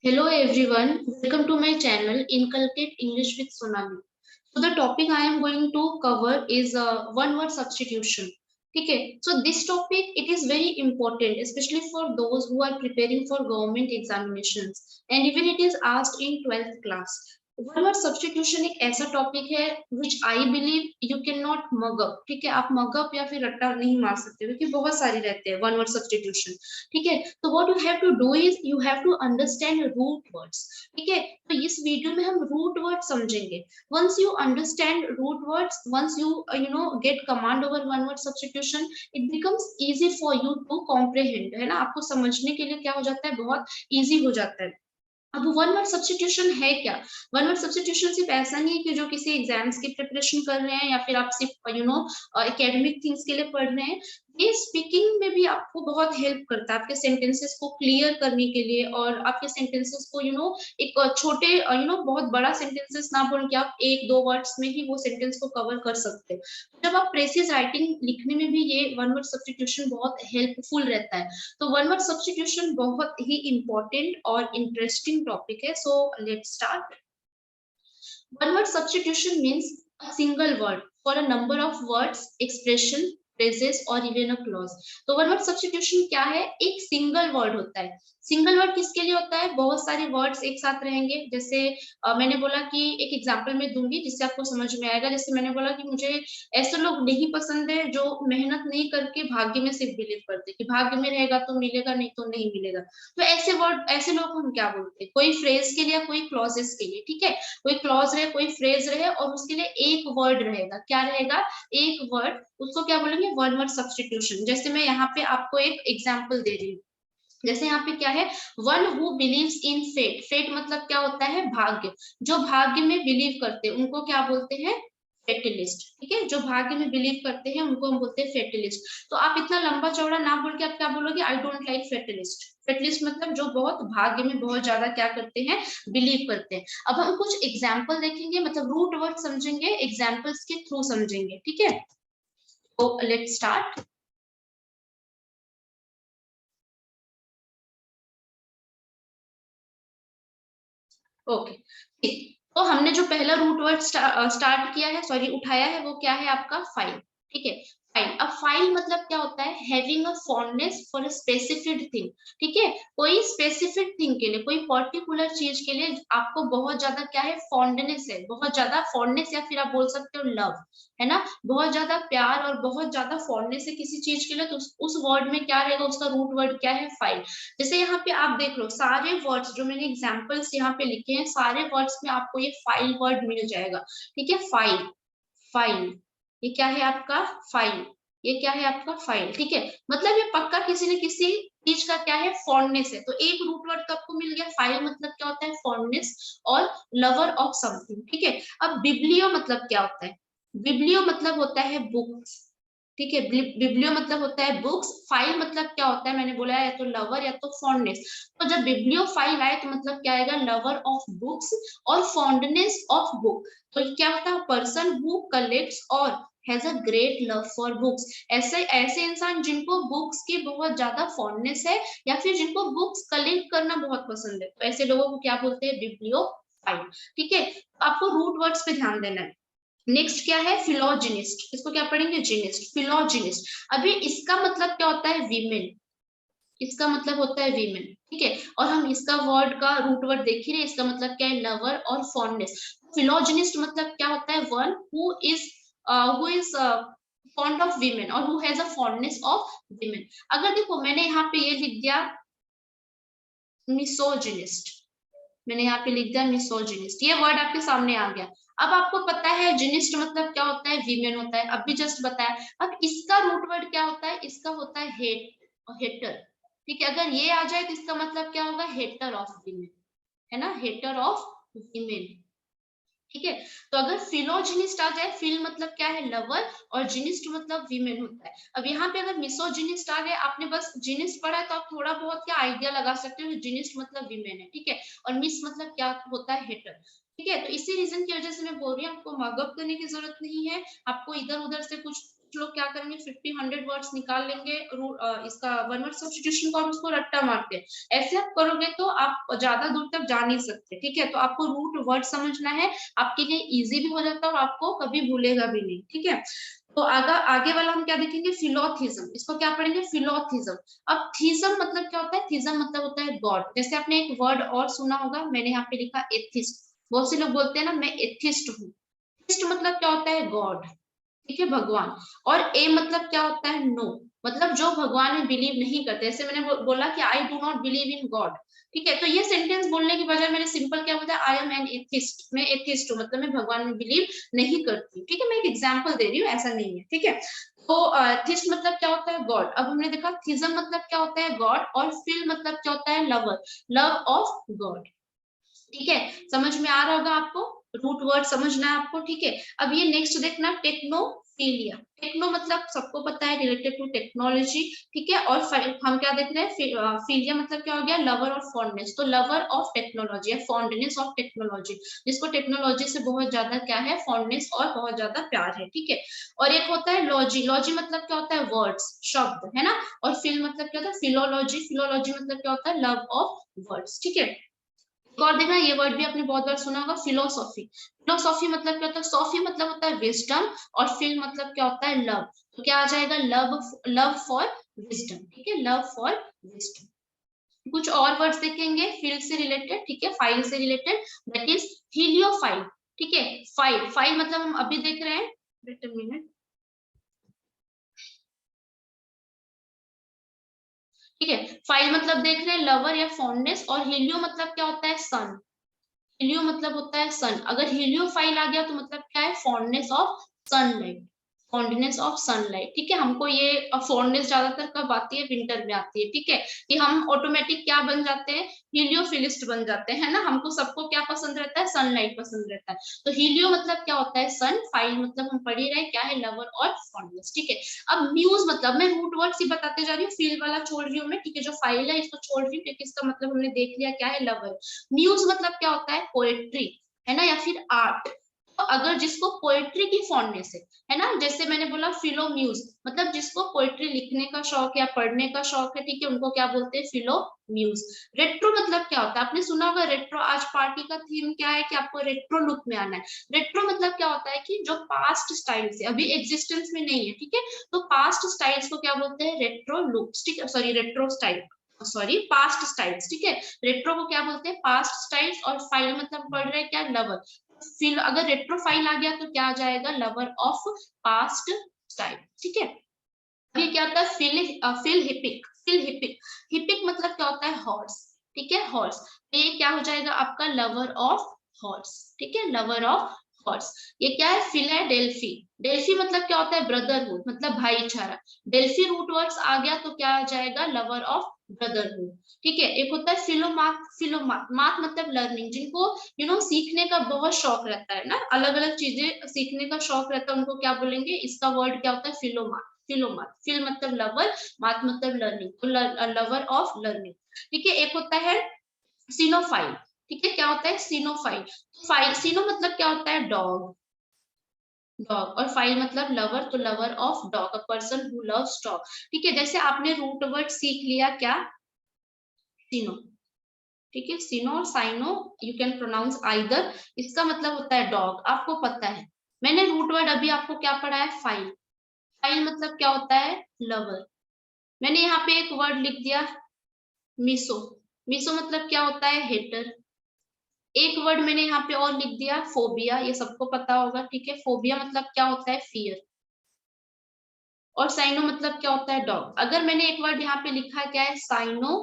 Hello everyone, welcome to my channel Inculcate English with Sonali. So the topic I am going to cover is one word substitution. Okay, so this topic it is very important, especially for those who are preparing for government examinations, and even it is asked in 12th class. One word substitution एक ऐसा topic है which I believe you can not mug up. ठीक है, आप mug up या फिर रट्टा नहीं मार सकते क्योंकि बहुत सारे रहते हैं वन वर्ड सब्स्टिट्यूशन. ठीक है, तो what you have to do is you have to understand root words. ठीक है, तो इस वीडियो में हम रूट वर्ड समझेंगे. once you understand root words, once you get command over one word substitution, it becomes easy for you to comprehend. है ना, आपको समझने के लिए क्या हो जाता है, बहुत easy हो जाता है. अब वन वर्ड सब्स्टिट्यूशन है क्या? वन वर्ड सब्स्टिट्यूशन सिर्फ ऐसा नहीं है कि जो किसी एग्जाम्स की प्रिपरेशन कर रहे हैं या फिर आप सिर्फ एकेडमिक थिंग्स के लिए पढ़ रहे हैं. ये स्पीकिंग में भी आपको बहुत हेल्प करता है आपके सेंटेंसेस को क्लियर करने के लिए, और आपके सेंटेंसेस को एक छोटे बहुत बड़ा सेंटेंसेस ना बोल के आप एक दो वर्ड्स में ही वो सेंटेंस को कवर कर सकते हो. जब आप प्रेसिज राइटिंग लिखने में भी ये वन वर्ड सब्स्टिट्यूशन बहुत हेल्पफुल रहता है. तो वन वर्ड सब्स्टिट्यूशन बहुत ही इंपॉर्टेंट और इंटरेस्टिंग टॉपिक है. So let's start. One word substitution means a single word for a number of words, expression, phrases or even a clause. तो one word substitution क्या है? एक सिंगल वर्ड होता है. Single word किसके लिए होता है? बहुत सारे वर्ड्स एक साथ रहेंगे. जैसे मैंने बोला कि एक एग्जांपल में दूंगी जिससे आपको समझ में आएगा. जैसे मैंने बोला कि मुझे ऐसे लोग नहीं पसंद है जो मेहनत नहीं करके भाग्य में सिर्फ बिलीव करते कि भाग्य में रहेगा तो मिलेगा, नहीं तो नहीं मिलेगा. तो ऐसे वर्ड, ऐसे लोग हम क्या बोलते हैं? कोई फ्रेज के लिए, कोई क्लॉजेस के लिए. ठीक है, कोई क्लॉज रहे, कोई फ्रेज रहे और उसके लिए एक वर्ड रहेगा. क्या रहेगा? एक वर्ड. उसको क्या बोलेंगे? One word substitution. जैसे मैं यहाँ पे आपको एक एग्जांपल दे रही हूँ. जैसे यहाँ पे क्या है? One who believes in fate. Fate मतलब क्या होता है? भाग्य. जो भाग्य में बिलीव करते हैं उनको क्या बोलते हैं? फेटिलिस्ट. ठीक है, जो भाग्य में बिलीव करते हैं उनको हम बोलते हैं फेटिलिस्ट. तो आप इतना लंबा चौड़ा ना बोल के आप क्या बोलोगे? I don't like फेटिलिस्ट. फेटिलिस्ट मतलब जो बहुत भाग्य में बहुत ज्यादा क्या करते हैं? बिलीव करते हैं. अब हम कुछ एग्जाम्पल देखेंगे, मतलब रूट वर्ड समझेंगे, एग्जाम्पल्स के थ्रू समझेंगे. ठीक है, तो लेट्स स्टार्ट. ओके, ठीक. तो हमने जो पहला रूट वर्ड स्टार्ट किया है, सॉरी उठाया है, वो क्या है आपका? फाइल. ठीक है, फाइल. अब फाइल मतलब क्या होता है? Having a fondness for a specific thing. ठीक है, कोई स्पेसिफिक थिंग के लिए, कोई पर्टिकुलर चीज के लिए आपको बहुत ज्यादा क्या है? फॉन्डनेस है, बहुत ज्यादा फॉन्डनेस, या फिर आप बोल सकते हो लव. है ना, बहुत ज्यादा प्यार और बहुत ज्यादा फॉन्डनेस है किसी चीज के लिए, तो उस वर्ड में क्या रहेगा? उसका रूट वर्ड क्या है? फाइल. जैसे यहाँ पे आप देख लो, सारे वर्ड्स जो मैंने एग्जांपल्स यहाँ पे लिखे हैं, सारे वर्ड्स में आपको ये फाइल वर्ड मिल जाएगा. ठीक है, फाइल. फाइल, ये क्या है आपका? फाइल. ये क्या है आपका? फाइल. ठीक है, मतलब ये पक्का किसी न किसी चीज का क्या है? फॉन्डनेस है. तो एक रूट वर्ड तो आपको मिल गया. फाइल मतलब क्या होता है? फॉन्डनेस और लवर ऑफ समथिंग. ठीक है, अब बिब्लियो मतलब क्या होता है? बिब्लियो मतलब होता है बुक्स. ठीक है, बिब्लियो मतलब होता है बुक्स. फाइल मतलब क्या होता है? मैंने बोला है या तो लवर या तो फॉन्डनेस. तो जब बिब्लियो फाइल आए तो मतलब क्या आएगा? लवर ऑफ बुक्स और फॉन्डनेस ऑफ बुक. तो क्या होता है? पर्सन हु कलेक्ट्स और has a great love for books. ऐसे ऐसे इंसान जिनको बुक्स की बहुत ज्यादा फॉन्डनेस है या फिर जिनको बुक्स कलेक्ट करना बहुत पसंद है, तो ऐसे लोगों को क्या बोलते हैं? Biblio file. ठीक है, तो आपको रूट वर्ड्स पे ध्यान देना है. नेक्स्ट क्या है? फिलोजिनिस्ट. इसको क्या पढ़ेंगे? जिनिस्ट. फिलोजिनिस्ट. अभी इसका मतलब क्या होता है? वीमेन. इसका मतलब होता है वीमेन. ठीक है, और हम इसका वर्ड का रूट वर्ड देख ही रहे. इसका मतलब क्या है? लवर और फॉन्डनेस. फिलोजिनिस्ट मतलब क्या होता है? One who is fond of women और who has a fondness of women. अगर देखो मैंने यहाँ पे ये लिख दिया मिसोजिनिस्ट, मैंने यहाँ पे लिख दिया मिसोजिनिस्ट, ये वर्ड आपके सामने आ गया. अब आपको पता है जिनिस्ट मतलब क्या होता है? वीमेन होता है. अब भी जस्ट बताया. अब इसका रूट वर्ड क्या होता है? इसका होता है हेट और हेटर. ठीक है, अगर ये आ जाए तो इसका मतलब क्या होगा? Hater of women. है ना, हेटर ऑफ वीमेन. ठीक है, तो अगर फिलोजिनिस्ट आ जाए, फिल मतलब क्या है? लवर, और जिनिस्ट मतलब वीमेन होता है. अब यहाँ पे अगर मिसोजिनिस्ट आ गए, आपने बस जिनिस्ट पढ़ा है तो आप थोड़ा बहुत क्या आइडिया लगा सकते हो जिनिस्ट मतलब वीमेन है. ठीक है, और मिस मतलब क्या होता है? हेटर. ठीक है, तो इसी रीजन की वजह से मैं बोल रही हूँ आपको मगअप करने की जरूरत नहीं है. आपको इधर उधर से कुछ कुछ लोग क्या करेंगे 50-100 वर्ड्स निकाल लेंगे इसका वन वर्ड सब्स्टिट्यूशन का और उसको रट्टा मारते हैं। ऐसे आप करोगे तो आप ज्यादा दूर तक जा नहीं सकते, ठीक है। तो आपको रूट वर्ड समझना है, आपके लिए इजी भी हो जाता है और आपको कभी भूलेगा भी नहीं, ठीक है। तो आगे वाला हम क्या देखेंगे, फिलोथिज्म। इसको क्या पढ़ेंगे, फिलोथिज्म। अब थीज्म मतलब क्या होता है, थीज्म मतलब होता है गॉड। जैसे आपने एक वर्ड और सुना होगा, मैंने यहाँ पे लिखा एथिस्ट। बहुत से लोग बोलते हैं ना मैं एथिस्ट हूँ। एथिस्ट मतलब क्या होता है, गॉड, ठीक है, भगवान। और ए मतलब क्या होता है, नो, मतलब जो भगवान में बिलीव नहीं करते। जैसे मैंने बोला कि I do not believe in God, ठीक है। तो ये सेंटेंस बोलने की बजाय मैंने सिंपल क्या बोला, आई एम एन एथिस्ट, मैं एथिस्ट हूँ, मतलब मैं भगवान में बिलीव नहीं करती, ठीक है। मैं एक एग्जाम्पल दे रही हूँ, ऐसा नहीं है, ठीक है। तो थिस्ट मतलब क्या होता है, गॉड। अब हमने देखा थिज्म मतलब क्या होता है, गॉड। और फिल मतलब क्या होता है, लवर, लव ऑफ गॉड, ठीक है। समझ में आ रहा होगा आपको, रूट वर्ड समझना है आपको, ठीक है। अब ये नेक्स्ट देखना, टेक्नोफिलिया। टेक्नो मतलब सबको पता है, रिलेटेड टू टेक्नोलॉजी, ठीक है। और हम क्या देख रहे हैं, फिलिया मतलब क्या हो गया, लवर और फॉन्डनेस। तो लवर ऑफ टेक्नोलॉजी है, फॉन्डनेस ऑफ टेक्नोलॉजी, जिसको टेक्नोलॉजी से बहुत ज्यादा क्या है, फॉन्डनेस और बहुत ज्यादा प्यार है, ठीक है। और एक होता है लॉजी। लॉजी मतलब क्या होता है, वर्ड्स, शब्द, है ना। और फिल मतलब क्या होता है, फिलोलॉजी। फिलोलॉजी मतलब क्या होता है, लव ऑफ वर्ड्स, ठीक है। एक और देखना, ये वर्ड भी आपने बहुत बार सुना होगा, फिलोसॉफी। फिलोसॉफी मतलब क्या होता है, सॉफी मतलब होता है विजडम, और फिल मतलब क्या होता है, लव। तो क्या आ जाएगा, लव, लव फॉर विजडम, ठीक है, लव फॉर विजडम। कुछ और वर्ड्स देखेंगे फिल से रिलेटेड, ठीक है, फाइल से रिलेटेड, दैट इज हीलियोफाइल, ठीक है। फाइल, फाइल मतलब हम अभी देख रहे हैं, वेट अ मिनट, ठीक है। फाइल मतलब देख रहे हैं लवर या फॉन्डनेस, और हीलियो मतलब क्या होता है, सन। हीलियो मतलब होता है सन। अगर हीलियोफाइल आ गया तो मतलब क्या है, fondness of sunlight, fondness of sunlight, ठीक है। हमको ये फॉन्डनेस ज्यादातर कब आती है, विंटर में आती है, ठीक है। कि हम ऑटोमेटिक क्या बन जाते हैं, हीलियोफिलिस्ट बन जाते हैं, है ना। हमको सबको क्या पसंद रहता है, सनलाइट पसंद रहता है। तो हीलियो मतलब क्या होता है, सन। फाइल मतलब हम पढ़ ही रहे क्या है, लवर और फॉन्डनेस, ठीक है। अब म्यूज मतलब, मैं रूट वर्ड ही बताते जा रही हूँ, फील वाला छोड़ रही हूँ मैं, ठीक है। जो फाइल है इसको छोड़ रही हूँ क्योंकि इसका मतलब हमने देख लिया क्या है, लवर। म्यूज मतलब क्या होता है, पोएट्री, है ना, या फिर आर्ट। तो अगर जिसको पोएट्री की फॉन्डनेस है ना, जैसे मैंने बोला फिलो म्यूज, मतलब जिसको पोएट्री लिखने का शौक या पढ़ने का शौक है, ठीक है, उनको क्या बोलते हैं, फिलो म्यूज। रेट्रो मतलब क्या होता है, आपने सुना होगा रेट्रो। आज पार्टी का थीम क्या है कि आपको रेट्रो लुक में आना है। रेट्रो मतलब क्या होता है कि जो पास्ट स्टाइल्स है अभी एग्जिस्टेंस में नहीं है, ठीक है। तो पास्ट स्टाइल्स को क्या बोलते हैं, रेट्रो लुक्स, ठीक है, sorry retro style, sorry past styles, ठीक है। रेट्रो को क्या बोलते हैं, पास्ट स्टाइल्स। और फाइल मतलब पढ़ रहे हैं क्या, लवर। फिर अगर रेट्रो फाइल आ गया तो क्या आ जाएगा, लवर ऑफ पास्ट स्टाइल, ठीक है। ये क्या होता है, फिल हिपिक। फिल हिपिक, हिपिक मतलब क्या होता है, हॉर्स, ठीक है, हॉर्स। तो ये क्या हो जाएगा आपका, लवर ऑफ हॉर्स, ठीक है, लवर ऑफ हॉर्स। ये क्या है, फिलाडेल्फी। डेल्फी मतलब क्या होता है, ब्रदरहुड, मतलब भाईचारा। डेल्फी रूट वर्ड्स आ गया तो क्या आ जाएगा, लवर ऑफ ब्रदरहुड, ठीक है। एक होता है फिलोमाथ। फिलोमाथ, माथ मतलब लर्निंग, जिनको सीखने का बहुत शौक रहता है ना, अलग अलग चीजें सीखने का शौक रहता है, उनको क्या बोलेंगे, इसका वर्ड क्या होता है, फिलोमाथ। फिलोमाथ, फिल मतलब लवर, माथ मतलब लर्निंग, तो लवर ऑफ लर्निंग, ठीक है। एक होता है सिनोफाइल, ठीक है, क्या होता है, सिनोफाइल। फाइल, सिनो मतलब क्या होता है, डॉग, डॉग। और फाइल मतलब लवर, तो lover of dog, a person who loves dog, ठीक है। जैसे आपने रूट वर्ड सीख लिया क्या, सिनो, ठीक है। सिनो और syno you can pronounce either, इसका मतलब होता है डॉग, आपको पता है। मैंने रूट वर्ड अभी आपको क्या पढ़ा है, फाइल। फाइल मतलब क्या होता है, लवर। मैंने यहाँ पे एक वर्ड लिख दिया, मिसो। मिसो मतलब क्या होता है, हेटर। एक वर्ड मैंने यहाँ पे और लिख दिया, फोबिया, ये सबको पता होगा, ठीक है। फोबिया मतलब क्या होता है, फियर। और साइनो मतलब क्या होता है, डॉग। अगर मैंने एक वर्ड यहाँ पे लिखा क्या है, साइनो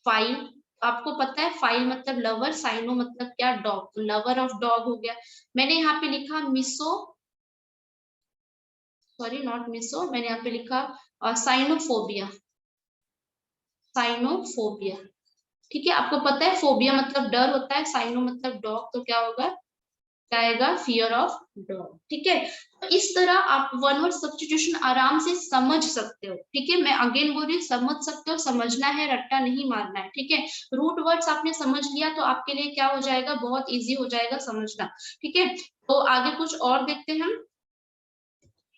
फाइल, आपको पता है फाइल मतलब लवर, साइनो मतलब क्या, डॉग, तो लवर ऑफ डॉग हो गया। मैंने यहाँ पे लिखा मिसो, सॉरी नॉट मिसो, मैंने यहाँ पे लिखा साइनोफोबिया, साइनोफोबिया, ठीक है। आपको पता है फोबिया मतलब डर होता है, साइनो मतलब डॉग, तो क्या होगा, क्या आएगा, फियर ऑफ डॉग, ठीक है। तो इस तरह आप वन वर्ड सब्स्टिट्यूशन आराम से समझ सकते हो, ठीक है। मैं अगेन बोल रही हूँ, समझ सकते हो, समझना है, रट्टा नहीं मारना है, ठीक है। रूट वर्ड्स आपने समझ लिया तो आपके लिए क्या हो जाएगा, बहुत इजी हो जाएगा समझना, ठीक है। तो आगे कुछ और देखते हैं हम।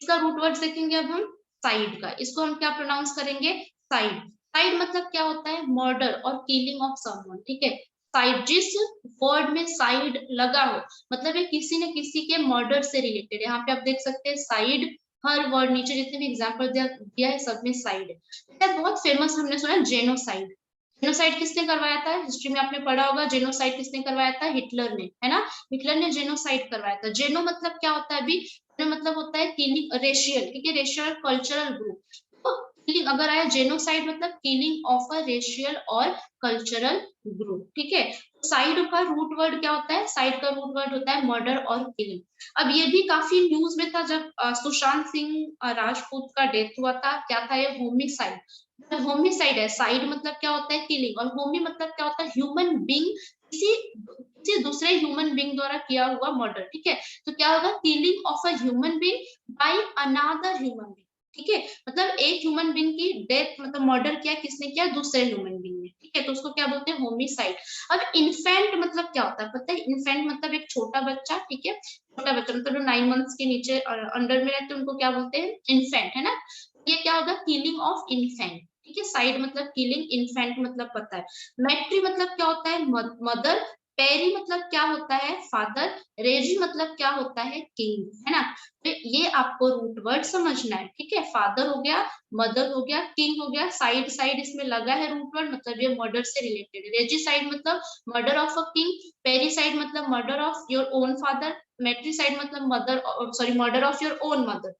इसका रूट वर्ड देखेंगे अब हम साइड का, इसको हम क्या प्रोनाउंस करेंगे, साइड। साइड मतलब क्या होता है, मर्डर और किलिंग ऑफ समवन, ठीक है। साइड, जिस वर्ड में साइड लगा हो मतलब ये किसी न किसी के मर्डर से रिलेटेड है। यहाँ पे आप देख सकते हैं साइड, हर वर्ड नीचे जितने भी एग्जांपल दिया है सब में साइड है। बहुत फेमस हमने सुना जेनोसाइड। जेनोसाइड किसने करवाया था, हिस्ट्री में आपने पढ़ा होगा, जेनोसाइड किसने करवाया था, हिटलर ने, है ना। हिटलर ने जेनोसाइड करवाया था। जेनो मतलब क्या होता है, अभी मतलब होता है किलिंग रेशियल, ठीक है, रेशियल कल्चरल ग्रुप। तो किलिंग अगर आया जेनोसाइड मतलब किलिंग ऑफ अ रेशियल और कल्चरल ग्रुप, ठीक है। साइड का रूट वर्ड क्या होता है, साइड का रूट वर्ड होता है मर्डर और किलिंग। अब ये भी काफी न्यूज में था जब सुशांत सिंह राजपूत का डेथ हुआ था, क्या था ये, होमिसाइड। होमिसाइड है, साइड मतलब क्या होता है, किलिंग, और होमी मतलब क्या होता है, ह्यूमन बींग, किसी किसी दूसरे ह्यूमन बींग द्वारा किया हुआ मर्डर, ठीक है। तो क्या होगा, killing of a human being by another human being, ठीक है। मतलब एक ह्यूमन बींग की डेथ मतलब मर्डर किया, किसने किया, दूसरे ह्यूमन बींग ने, ठीक है। तो उसको क्या बोलते हैं, होमिसाइड। अब इन्फेंट मतलब क्या होता है पता है, इन्फेंट मतलब एक छोटा बच्चा, ठीक है। छोटा बच्चा मतलब जो 9 मंथ्स के नीचे अंडर में रहते हैं उनको क्या बोलते हैं, इन्फेंट, है ना। ये क्या होगा, किलिंग ऑफ इन्फेंट, ठीक है। साइड मतलब किलिंग, इन्फेंट मतलब पता है। मैट्री मतलब क्या होता है, मदर। पेरी मतलब क्या होता है, फादर। रेजी मतलब क्या होता है, किंग, है ना। तो ये आपको रूट वर्ड समझना है, ठीक है। फादर हो गया, मदर हो गया, किंग हो गया, साइड साइड इसमें लगा है रूट वर्ड मतलब ये मर्डर से रिलेटेड है। रेजी साइड मतलब murder of a king. Parricide मतलब murder of your own father. Matricide मतलब mother, sorry, murder of your own mother.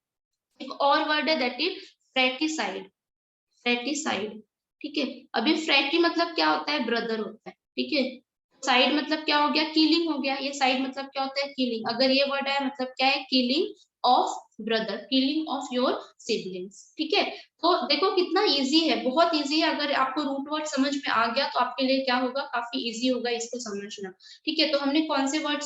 एक और वर्ड है दैट इज फ्रैटिसाइड। फ्रैटिसाइड, ठीक है। अभी फ्रैटी मतलब क्या होता है, ब्रदर होता है, ठीक है। साइड मतलब क्या हो गया, किलिंग हो गया। ये साइड मतलब क्या होता है, किलिंग। अगर ये वर्ड है मतलब क्या है, killing of brother, killing of your siblings, ठीक है। तो देखो कितना इजी है, बहुत इजी है। अगर आपको रूट वर्ड समझ में आ गया तो आपके लिए क्या होगा, काफी इजी होगा इसको समझना, ठीक है। तो हमने कौन से वर्ड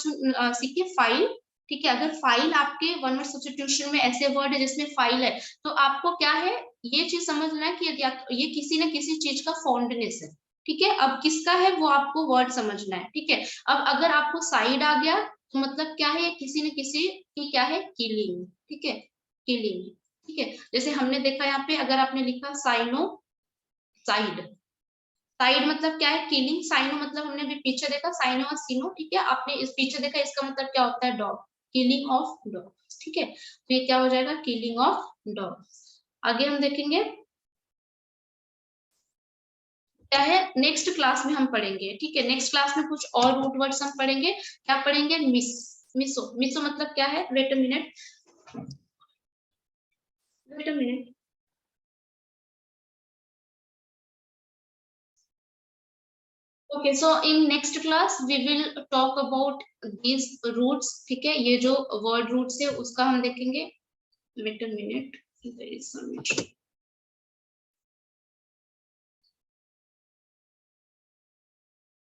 सीखे, फाइल, ठीक है। अगर फाइल आपके वन वर्ड सब्स्टिट्यूशन में ऐसे वर्ड है जिसमें फाइल है, तो आपको क्या है, ये चीज समझना है कि ये किसी न किसी चीज का फॉन्डनेस है, ठीक है। अब किसका है वो आपको वर्ड समझना है, ठीक है। अब अगर आपको साइड आ गया तो मतलब क्या है, किसी न किसी की क्या है, किलिंग, ठीक है, किलिंग, ठीक है। जैसे हमने देखा यहाँ पे अगर आपने लिखा साइनो साइड, साइड मतलब क्या है, किलिंग। साइनो मतलब हमने भी पीछे देखा साइनो और सीनो, ठीक है। आपने इस पीछे देखा, इसका मतलब क्या होता है, डॉग, किलिंग ऑफ डॉग, ठीक है। तो ये क्या हो जाएगा, किलिंग ऑफ डॉग। आगे हम देखेंगे क्या है, नेक्स्ट क्लास में हम पढ़ेंगे, ठीक है। नेक्स्ट क्लास में कुछ और रूट वर्ड्स हम पढ़ेंगे। क्या पढ़ेंगे, मिस, मिसो। मिसो मतलब क्या है, wait a minute, wait a minute. Okay, so in next class we will talk about these roots, ठीक है। ये जो वर्ड रूट्स है उसका हम देखेंगे। Wait a minute, there is some issue.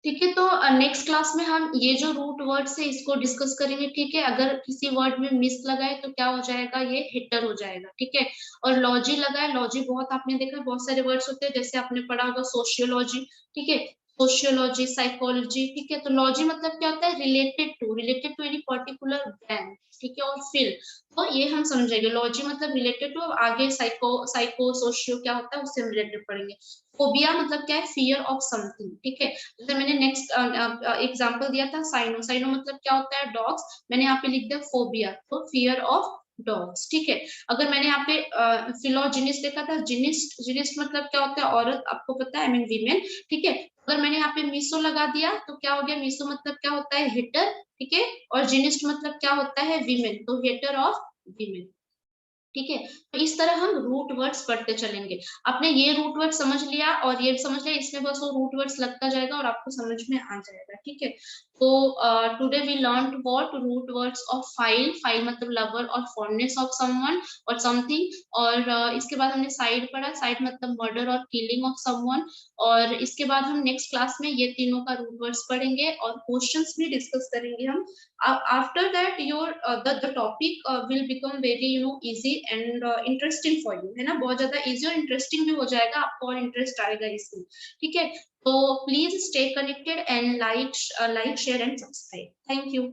ठीक है, तो नेक्स्ट क्लास में हम ये जो रूट वर्ड्स है इसको डिस्कस करेंगे, ठीक है। अगर किसी वर्ड में मिस लगा है तो क्या हो जाएगा, ये हिटर हो जाएगा, ठीक है। और लॉजी लगा है, लॉजी बहुत आपने देखा है, बहुत सारे वर्ड्स होते हैं, जैसे आपने पढ़ा होगा सोशियोलॉजी, ठीक है। सोशियोलॉजी, साइकोलॉजी, ठीक है। तो लॉजी मतलब क्या होता है, related to any particular branch, ठीक है, और फील्ड। तो ये हम समझेंगे, लॉजी मतलब रिलेटेड टू। आगे साइको साइको सोशियो क्या होता है उससे हम रिलेटेड पढ़ेंगे। फोबिया मतलब क्या है, फियर ऑफ समथिंग, ठीक है। जैसे मैंने नेक्स्ट एग्जांपल दिया था साइनो, साइनो मतलब क्या होता है, डॉग्स। मैंने यहाँ पे लिख दिया फोबिया, तो फियर ऑफ डॉग्स, ठीक है। अगर मैंने यहाँ पे फिलोजिनिस्ट देखा था, जिनिस्ट, जिनिस्ट मतलब क्या होता है, औरत, आपको पता है, आई मीन वीमेन, ठीक है। अगर मैंने यहाँ पे मीसो लगा दिया तो क्या हो गया, मीसो मतलब क्या होता है, हिटर, ठीक है। और जिनिस्ट मतलब क्या होता है, वीमेन, तो हिटर ऑफ वीमेन, ठीक है। तो इस तरह हम रूट वर्ड्स पढ़ते चलेंगे। आपने ये रूट वर्ड समझ लिया और ये समझ लिया, इसमें बस वो रूट वर्ड्स लगता जाएगा और आपको समझ में आ जाएगा, ठीक है। तो today we learn what root words of phile, phile मतलब लवर और फॉन्डनेस ऑफ समवन और समथिंग। और इसके बाद हमने साइड पढ़ा, साइड मतलब मर्डर और किलिंग ऑफ समवन। और इसके बाद हम नेक्स्ट क्लास में ये तीनों का रूट वर्ड्स पढ़ेंगे और क्वेश्चंस भी डिस्कस करेंगे हम। After that your the topic will become very easy and interesting for you, है ना। बहुत ज्यादा easy और interesting भी हो जाएगा, आपको और interest आएगा इसमें, ठीक है। तो please stay connected and like share and subscribe. Thank you.